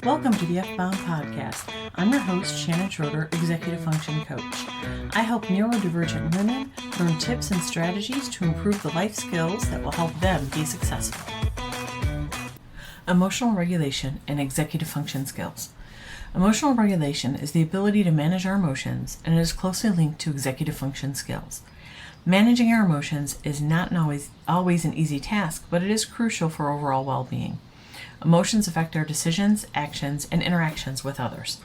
Welcome to the F-Bound Podcast. I'm your host, Shannon Schroeder, Executive Function Coach. I help neurodivergent women learn tips and strategies to improve the life skills that will help them be successful. Emotional regulation and executive function skills. Emotional regulation is the ability to manage our emotions, and it is closely linked to executive function skills. Managing our emotions is not always an easy task, but it is crucial for overall well-being. Emotions affect our decisions, actions, and interactions with others.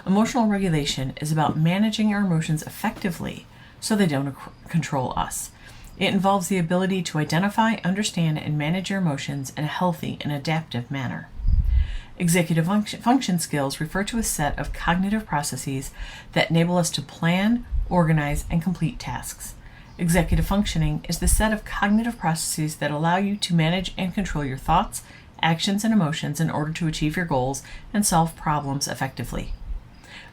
Emotional regulation is about managing our emotions effectively so they don't control us. It involves the ability to identify, understand, and manage your emotions in a healthy and adaptive manner. Executive function skills refer to a set of cognitive processes that enable us to plan, organize, and complete tasks. Executive functioning is the set of cognitive processes that allow you to manage and control your thoughts, actions, and emotions in order to achieve your goals and solve problems effectively.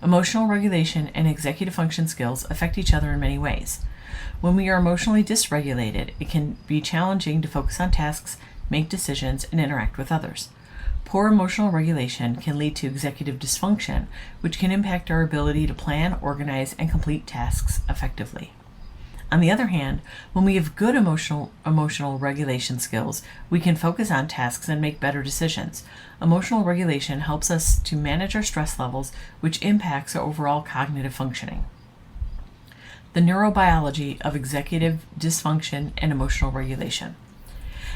Emotional regulation and executive function skills affect each other in many ways. When we are emotionally dysregulated, it can be challenging to focus on tasks, make decisions, and interact with others. Poor emotional regulation can lead to executive dysfunction, which can impact our ability to plan, organize, and complete tasks effectively. On the other hand, when we have good emotional regulation skills, we can focus on tasks and make better decisions. Emotional regulation helps us to manage our stress levels, which impacts our overall cognitive functioning. The neurobiology of executive dysfunction and emotional regulation.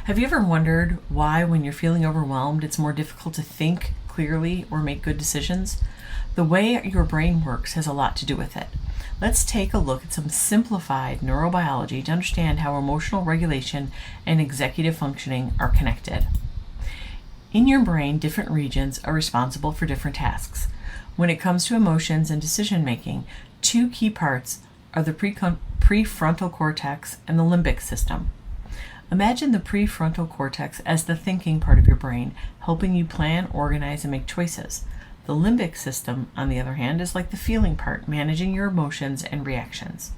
Have you ever wondered why, when you're feeling overwhelmed, it's more difficult to think clearly or make good decisions? The way your brain works has a lot to do with it. Let's take a look at some simplified neurobiology to understand how emotional regulation and executive functioning are connected. In your brain, different regions are responsible for different tasks. When it comes to emotions and decision making, two key parts are the prefrontal cortex and the limbic system. Imagine the prefrontal cortex as the thinking part of your brain, helping you plan, organize, and make choices. The limbic system, on the other hand, is like the feeling part, managing your emotions and reactions.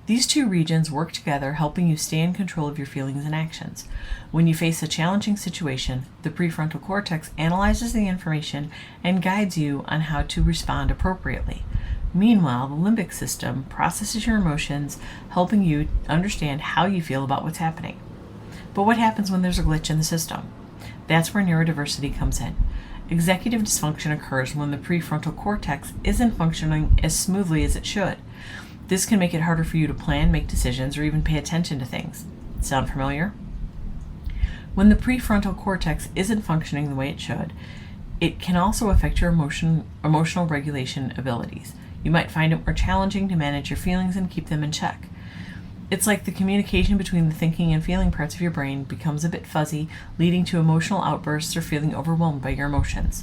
These two regions work together, helping you stay in control of your feelings and actions. When you face a challenging situation, the prefrontal cortex analyzes the information and guides you on how to respond appropriately. Meanwhile, the limbic system processes your emotions, helping you understand how you feel about what's happening. But what happens when there's a glitch in the system? That's where neurodiversity comes in. Executive dysfunction occurs when the prefrontal cortex isn't functioning as smoothly as it should. This can make it harder for you to plan, make decisions, or even pay attention to things. Sound familiar? When the prefrontal cortex isn't functioning the way it should, it can also affect your emotional regulation abilities. You might find it more challenging to manage your feelings and keep them in check. It's like the communication between the thinking and feeling parts of your brain becomes a bit fuzzy, leading to emotional outbursts or feeling overwhelmed by your emotions.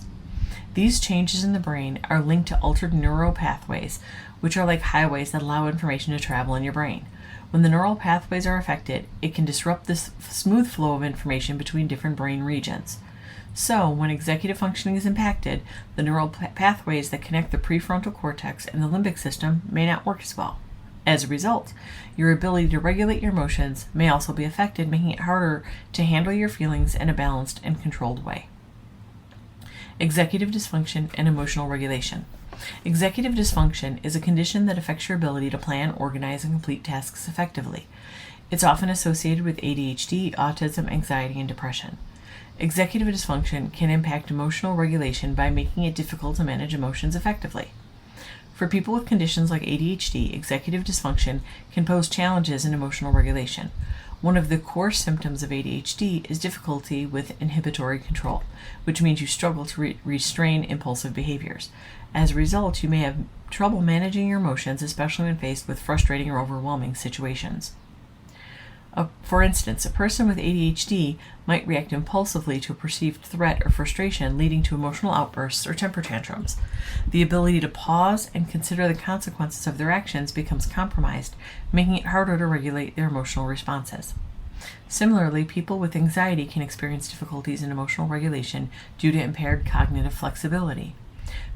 These changes in the brain are linked to altered neural pathways, which are like highways that allow information to travel in your brain. When the neural pathways are affected, it can disrupt this smooth flow of information between different brain regions. So, when executive functioning is impacted, the neural pathways that connect the prefrontal cortex and the limbic system may not work as well. As a result, your ability to regulate your emotions may also be affected, making it harder to handle your feelings in a balanced and controlled way. Executive dysfunction and emotional regulation. Executive dysfunction is a condition that affects your ability to plan, organize, and complete tasks effectively. It's often associated with ADHD, autism, anxiety, and depression. Executive dysfunction can impact emotional regulation by making it difficult to manage emotions effectively. For people with conditions like ADHD, executive dysfunction can pose challenges in emotional regulation. One of the core symptoms of ADHD is difficulty with inhibitory control, which means you struggle to restrain impulsive behaviors. As a result, you may have trouble managing your emotions, especially when faced with frustrating or overwhelming situations. For instance, a person with ADHD might react impulsively to a perceived threat or frustration, leading to emotional outbursts or temper tantrums. The ability to pause and consider the consequences of their actions becomes compromised, making it harder to regulate their emotional responses. Similarly, people with anxiety can experience difficulties in emotional regulation due to impaired cognitive flexibility.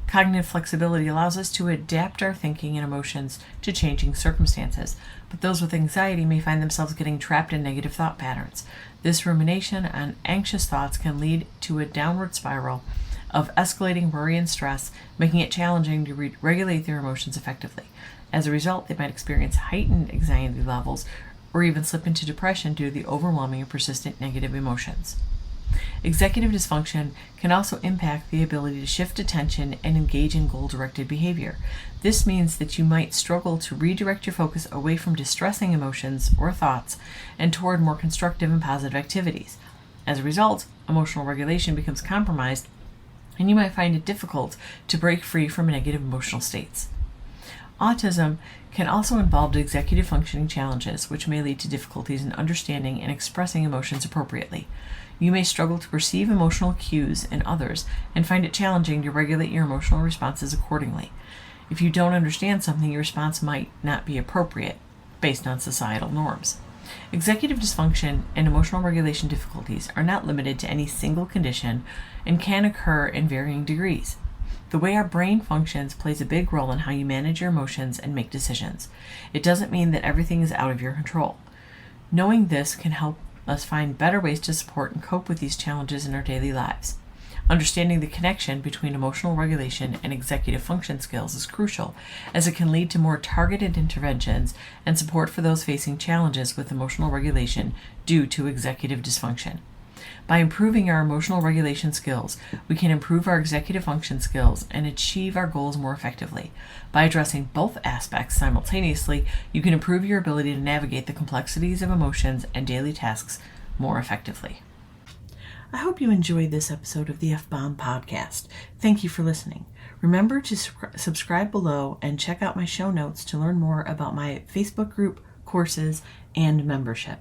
Cognitive flexibility allows us to adapt our thinking and emotions to changing circumstances, but those with anxiety may find themselves getting trapped in negative thought patterns. This rumination on anxious thoughts can lead to a downward spiral of escalating worry and stress, making it challenging to regulate their emotions effectively. As a result, they might experience heightened anxiety levels or even slip into depression due to the overwhelming and persistent negative emotions. Executive dysfunction can also impact the ability to shift attention and engage in goal-directed behavior. This means that you might struggle to redirect your focus away from distressing emotions or thoughts and toward more constructive and positive activities. As a result, emotional regulation becomes compromised, and you might find it difficult to break free from negative emotional states. Autism can also involve executive functioning challenges, which may lead to difficulties in understanding and expressing emotions appropriately. You may struggle to perceive emotional cues in others and find it challenging to regulate your emotional responses accordingly. If you don't understand something, your response might not be appropriate based on societal norms. Executive dysfunction and emotional regulation difficulties are not limited to any single condition and can occur in varying degrees. The way our brain functions plays a big role in how you manage your emotions and make decisions. It doesn't mean that everything is out of your control. Knowing this can help us find better ways to support and cope with these challenges in our daily lives. Understanding the connection between emotional regulation and executive function skills is crucial, as it can lead to more targeted interventions and support for those facing challenges with emotional regulation due to executive dysfunction. By improving our emotional regulation skills, we can improve our executive function skills and achieve our goals more effectively. By addressing both aspects simultaneously, you can improve your ability to navigate the complexities of emotions and daily tasks more effectively. I hope you enjoyed this episode of the F-Bomb podcast. Thank you for listening. Remember to subscribe below and check out my show notes to learn more about my Facebook group, courses, and membership.